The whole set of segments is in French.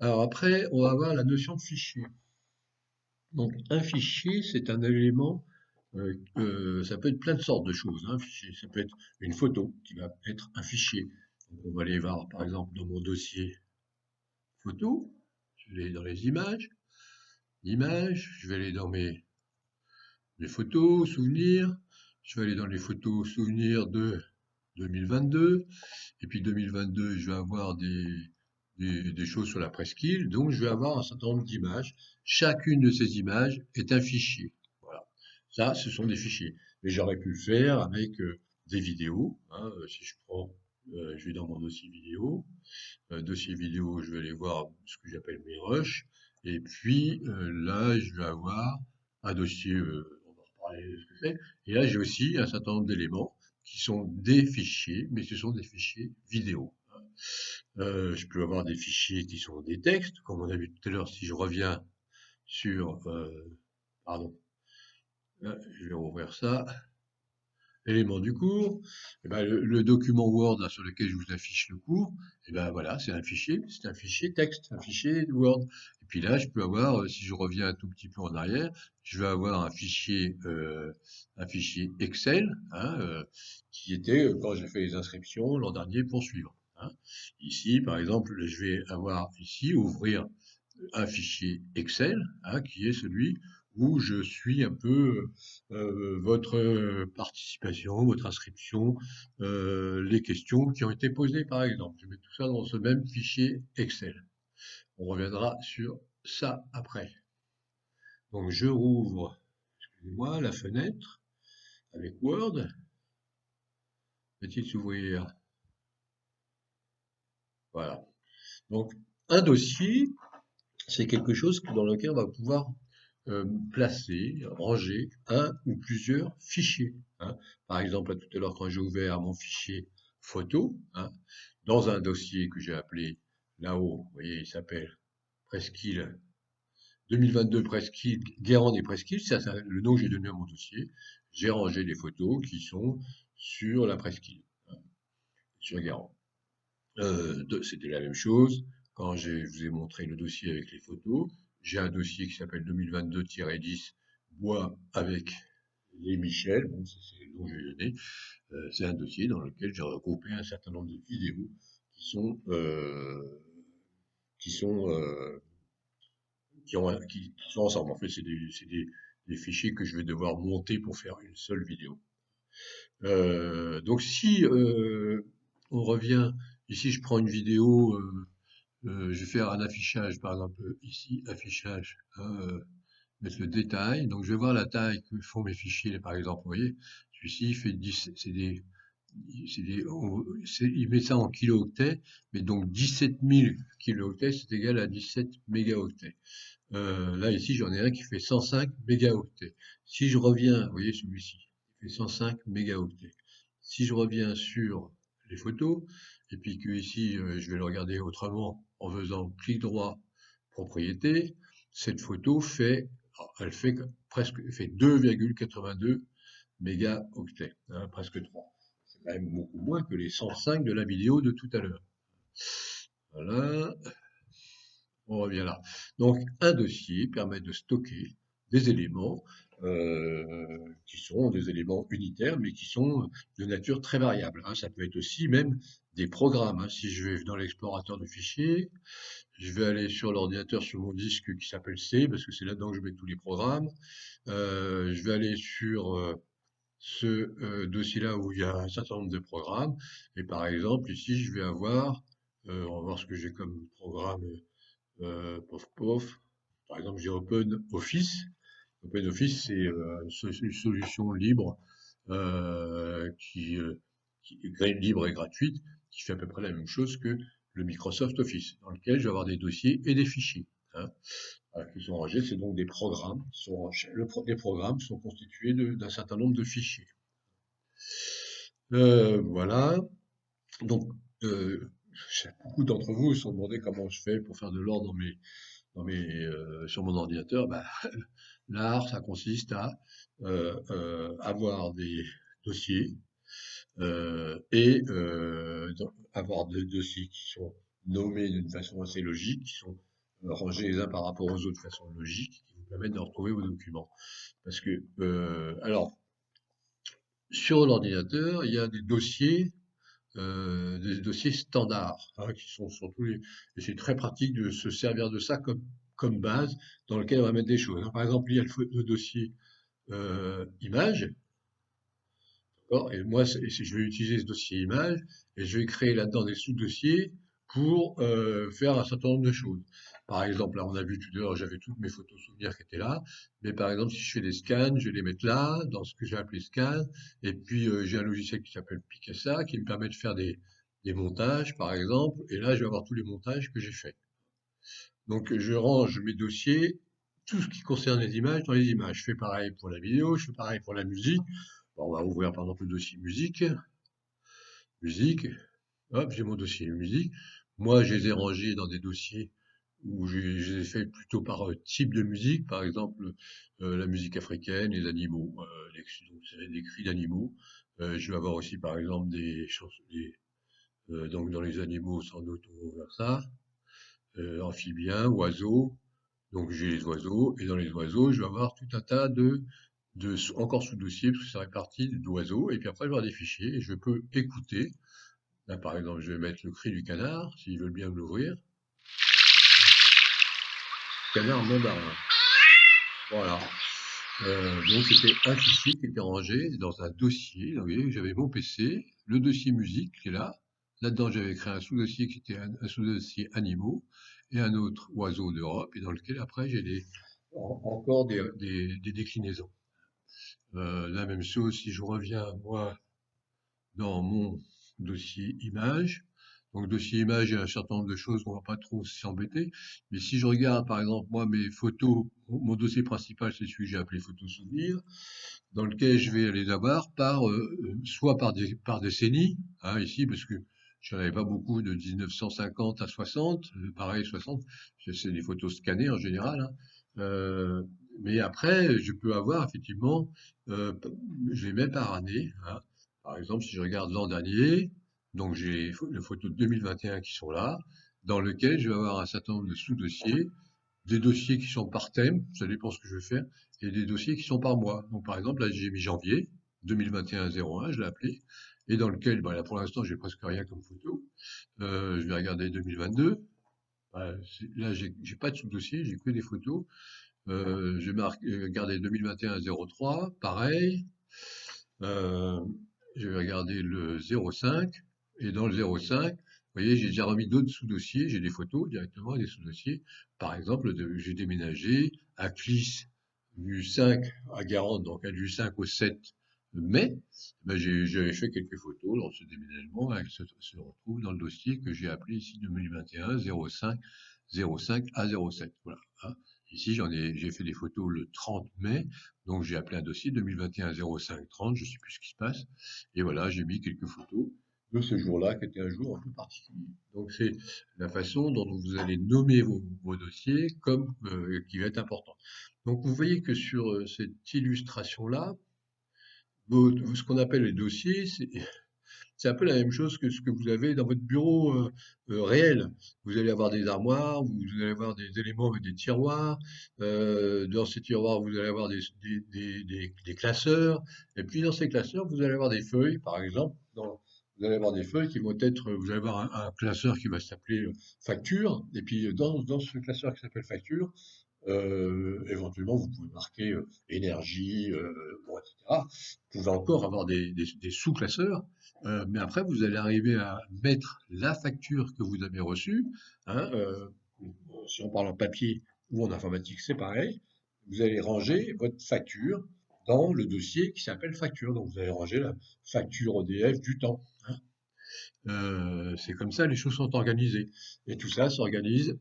Alors après, on va avoir la notion de fichier. Donc un fichier, c'est un élément, ça peut être plein de sortes de choses, hein, un fichier. Ça peut être une photo qui va être un fichier. Donc on va aller voir par exemple dans mon dossier photo, je vais aller dans les images, je vais aller dans mes photos, souvenirs, je vais aller dans les photos souvenirs de 2022, et puis 2022, je vais avoir des choses sur la presqu'île, donc je vais avoir un certain nombre d'images. Chacune de ces images est un fichier. Voilà. Ça, ce sont des fichiers. Mais j'aurais pu le faire avec des vidéos, hein. Si je prends, je vais dans mon dossier vidéo, je vais aller voir ce que j'appelle mes rushs, et puis là, je vais avoir un dossier, on va reparler de ce que c'est, et là, j'ai aussi un certain nombre d'éléments qui sont des fichiers, mais ce sont des fichiers vidéo. Je peux avoir des fichiers qui sont des textes, comme on a vu tout à l'heure, si je reviens sur, pardon, là, je vais rouvrir ça, élément du cours, eh ben, le document Word là, sur lequel je vous affiche le cours, et ben voilà, c'est un fichier texte, un fichier Word. Et puis là, je peux avoir, si je reviens un tout petit peu en arrière, je vais avoir un fichier Excel, hein, qui était quand j'ai fait les inscriptions l'an dernier pour suivre, hein. Ici, par exemple, je vais avoir ici ouvrir un fichier Excel, hein, qui est celui où je suis un peu votre participation, votre inscription, les questions qui ont été posées par exemple. Je mets tout ça dans ce même fichier Excel. On reviendra sur ça après. Donc je rouvre, excusez-moi, la fenêtre avec Word. Va-t-il s'ouvrir? Voilà. Donc un dossier, c'est quelque chose dans lequel on va pouvoir placer, ranger un ou plusieurs fichiers, hein. Par exemple, tout à l'heure, quand j'ai ouvert mon fichier photo, hein, dans un dossier que j'ai appelé là-haut, vous voyez, il s'appelle Presqu'île 2022 Presqu'île, Guérande et Presqu'île, ça, c'est le nom que j'ai donné à mon dossier. J'ai rangé les photos qui sont sur la Presqu'île, hein, sur Guérande. C'était la même chose. Quand je vous ai montré le dossier avec les photos, j'ai un dossier qui s'appelle 2022-10 bois avec les Michel. Bon, c'est le nom que j'ai donné. C'est un dossier dans lequel j'ai regroupé un certain nombre de vidéos qui sont qui sont qui sont ensemble. En fait, des fichiers que je vais devoir monter pour faire une seule vidéo. Donc si on revient ici, je prends une vidéo. Je vais faire un affichage, par exemple ici, affichage, hein, mettre le détail. Donc je vais voir la taille que font mes fichiers, par exemple. Vous voyez, celui-ci il fait 10, il met ça en kilooctets, mais donc 17 000 kilooctets, c'est égal à 17 mégaoctets. Là ici, j'en ai un qui fait 105 mégaoctets. Si je reviens, vous voyez celui-ci, il fait 105 mégaoctets. Si je reviens sur les photos, et puis que ici, je vais le regarder autrement en faisant clic droit, propriété, cette photo fait, elle fait fait 2,82 mégaoctets, hein, presque 3. C'est quand même beaucoup moins que les 105 de la vidéo de tout à l'heure. Voilà, on revient là. Donc, un dossier permet de stocker des éléments qui sont des éléments unitaires, mais qui sont de nature très variable, hein. Ça peut être aussi même des programmes, hein. Si je vais dans l'explorateur de fichiers, je vais aller sur l'ordinateur, sur mon disque qui s'appelle C, parce que c'est là-dedans que je mets tous les programmes. Je vais aller sur ce dossier-là où il y a un certain nombre de programmes. Et par exemple, ici, je vais avoir, on va voir ce que j'ai comme programme, pof pof. Par exemple, j'ai OpenOffice. OpenOffice, c'est une solution libre qui est libre et gratuite, qui fait à peu près la même chose que le Microsoft Office, dans lequel je vais avoir des dossiers et des fichiers, hein, qui sont rangés. C'est donc des programmes. Les programmes sont constitués d'un certain nombre de fichiers. Voilà. Donc, beaucoup d'entre vous se sont demandé comment je fais pour faire de l'ordre sur mon ordinateur. Bah, l'art, ça consiste à avoir des dossiers avoir des dossiers qui sont nommés d'une façon assez logique, qui sont ranger les uns par rapport aux autres de façon logique, qui vous permettent de retrouver vos documents. Parce que, alors, sur l'ordinateur, il y a des dossiers standards, hein, qui sont sur tous les. Et c'est très pratique de se servir de ça comme base dans lequel on va mettre des choses, hein. Par exemple, il y a le dossier image, d'accord? Et moi, je vais utiliser ce dossier image et je vais créer là-dedans des sous-dossiers pour faire un certain nombre de choses. Par exemple, là, on a vu tout à l'heure, j'avais toutes mes photos souvenirs qui étaient là. Mais par exemple, si je fais des scans, je vais les mettre là, dans ce que j'ai appelé scan. Et puis, j'ai un logiciel qui s'appelle Picasa qui me permet de faire des montages, par exemple. Et là, je vais avoir tous les montages que j'ai faits. Donc, je range mes dossiers, tout ce qui concerne les images, dans les images. Je fais pareil pour la vidéo, je fais pareil pour la musique. Bon, on va ouvrir par exemple le dossier musique. Musique, hop, j'ai mon dossier musique. Moi, je les ai rangés dans des dossiers où je les ai fait plutôt par type de musique, par exemple la musique africaine, les animaux, donc c'est des cris d'animaux. Je vais avoir aussi par exemple des chansons, donc dans les animaux, sans doute on va voir ça, amphibiens, oiseaux, donc j'ai les oiseaux, et dans les oiseaux, je vais avoir tout un tas encore sous-dossiers, parce que c'est réparti d'oiseaux, et puis après je vais avoir des fichiers, et je peux écouter. Là par exemple, je vais mettre le cri du canard, s'ils veulent bien me l'ouvrir. Canard mandarin. Voilà. Donc c'était un fichier qui était rangé dans un dossier. Donc, vous voyez, j'avais mon PC, le dossier musique qui est là. Là-dedans, j'avais créé un sous-dossier qui était un sous-dossier animaux et un autre oiseaux d'Europe, et dans lequel après j'ai encore des déclinaisons. La même chose si je reviens moi dans mon dossier image. Donc, dossier image, il y a un certain nombre de choses qu'on va pas trop s'embêter. Mais si je regarde, par exemple, moi, mes photos, mon dossier principal, c'est celui que j'ai appelé photos souvenirs, dans lequel je vais les avoir soit par décennie, hein, ici, parce que j'en avais pas beaucoup de 1950 à 60, pareil, 60, c'est des photos scannées en général, hein. Euh, mais après, je peux avoir effectivement, je les mets par année, hein. Par exemple, si je regarde l'an dernier, donc j'ai les photos de 2021 qui sont là, dans lequel je vais avoir un certain nombre de sous-dossiers, des dossiers qui sont par thème, ça dépend ce que je vais faire, et des dossiers qui sont par mois. Donc par exemple, là j'ai mis janvier 2021-01, je l'ai appelé, et dans lequel, bah, là pour l'instant j'ai presque rien comme photo. Je vais regarder 2022. Là j'ai pas de sous-dossier, j'ai que des photos. Je vais regarder 2021-03, pareil. Euh, je vais regarder le 05, et dans le 05, vous voyez, j'ai déjà remis d'autres sous-dossiers, j'ai des photos directement et des sous-dossiers. Par exemple, j'ai déménagé à Clis du 5 à Guérande, donc du 5 au 7 mai. Ben, j'avais fait quelques photos dans ce déménagement, elles se retrouvent dans le dossier que j'ai appelé ici 2021 05 05 à 07. Voilà, hein. Ici, j'ai fait des photos le 30 mai, donc j'ai appelé un dossier 2021 05 30, je ne sais plus ce qui se passe. Et voilà, j'ai mis quelques photos de ce jour-là, qui était un jour un peu particulier. Donc c'est la façon dont vous allez nommer vos dossiers comme qui va être important. Donc vous voyez que sur cette illustration-là, ce qu'on appelle les dossiers, c'est un peu la même chose que ce que vous avez dans votre bureau réel. Vous allez avoir des armoires, vous allez avoir des éléments avec des tiroirs. Dans ces tiroirs, vous allez avoir des classeurs. Et puis dans ces classeurs, vous allez avoir des feuilles, par exemple. Vous allez avoir des feuilles qui vont être, vous allez avoir un classeur qui va s'appeler facture. Et puis dans ce classeur qui s'appelle facture, éventuellement, vous pouvez marquer énergie, bon, etc. Vous pouvez encore avoir des sous-classeurs, mais après, vous allez arriver à mettre la facture que vous avez reçue, hein, si on parle en papier ou en informatique, c'est pareil. Vous allez ranger votre facture dans le dossier qui s'appelle facture. Donc, vous allez ranger la facture EDF du temps, hein. C'est comme ça, les choses sont organisées. Et tout ça s'organise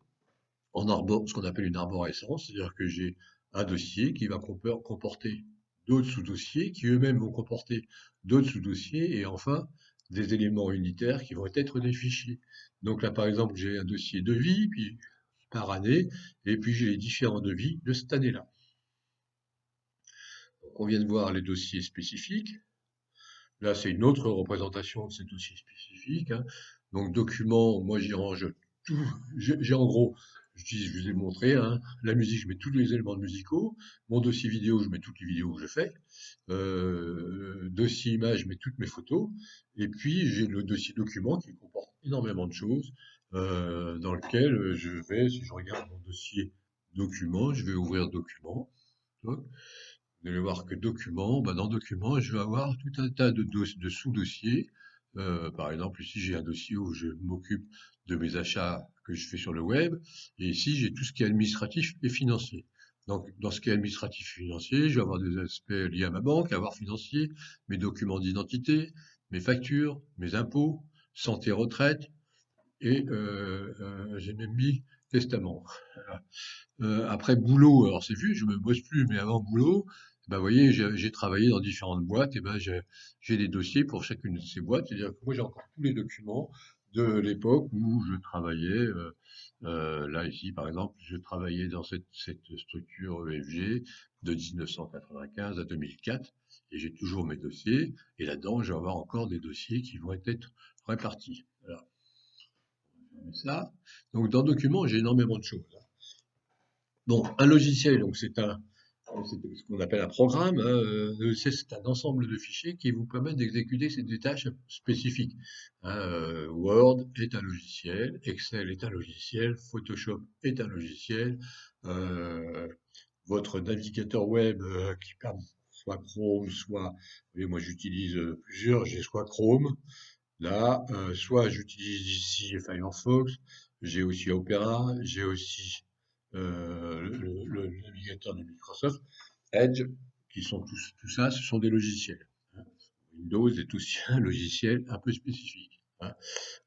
ce qu'on appelle une arborescence, c'est-à-dire que j'ai un dossier qui va comporter d'autres sous-dossiers, qui eux-mêmes vont comporter d'autres sous-dossiers, et enfin des éléments unitaires qui vont être des fichiers. Donc là, par exemple, j'ai un dossier devis, puis par année, et puis j'ai les différents devis de cette année-là. On vient de voir les dossiers spécifiques. Là, c'est une autre représentation de ces dossiers spécifiques, hein. Donc, documents, moi j'y range tout. J'ai en gros Je vous ai montré, hein, la musique, je mets tous les éléments musicaux. Mon dossier vidéo, je mets toutes les vidéos que je fais. Dossier image, je mets toutes mes photos. Et puis, j'ai le dossier document qui comporte énormément de choses, dans lequel je vais, si je regarde mon dossier document, je vais ouvrir document. Vous allez voir que document, bah, dans document, je vais avoir tout un tas de sous-dossiers. Par exemple, ici, j'ai un dossier où je m'occupe de mes achats que je fais sur le web. Et ici, j'ai tout ce qui est administratif et financier. Donc, dans ce qui est administratif et financier, je vais avoir des aspects liés à ma banque, avoir financier, mes documents d'identité, mes factures, mes impôts, santé, retraite, et j'ai même mis testament. Voilà. Après boulot, alors c'est vu, je me bosse plus, mais avant boulot, bah, vous voyez, j'ai travaillé dans différentes boîtes, et ben j'ai des dossiers pour chacune de ces boîtes. C'est-à-dire que moi j'ai encore tous les documents de l'époque où je travaillais. Là ici, par exemple, je travaillais dans cette structure EFG de 1995 à 2004, et j'ai toujours mes dossiers. Et là-dedans, je vais avoir encore des dossiers qui vont être répartis. Voilà. Ça. Donc dans Documents, j'ai énormément de choses. Bon, un logiciel, donc c'est ce qu'on appelle un programme, hein, un logiciel, c'est un ensemble de fichiers qui vous permettent d'exécuter des tâches spécifiques. Hein, Word est un logiciel, Excel est un logiciel, Photoshop est un logiciel, euh, votre navigateur web qui permet soit Chrome, soit, vous voyez, moi j'utilise plusieurs, j'ai soit Chrome, là, soit j'utilise ici Firefox, j'ai aussi Opera, j'ai aussi le navigateur de Microsoft, Edge, qui sont tout ça, ce sont des logiciels. Hein. Windows est aussi un logiciel un peu spécifique. Hein.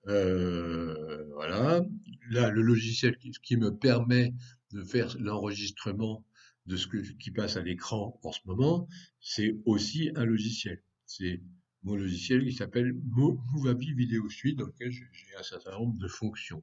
Voilà. Là, le logiciel qui me permet de faire l'enregistrement de qui passe à l'écran en ce moment, c'est aussi un logiciel. C'est mon logiciel qui s'appelle Movapi Video Suite, dans lequel j'ai un certain nombre de fonctions.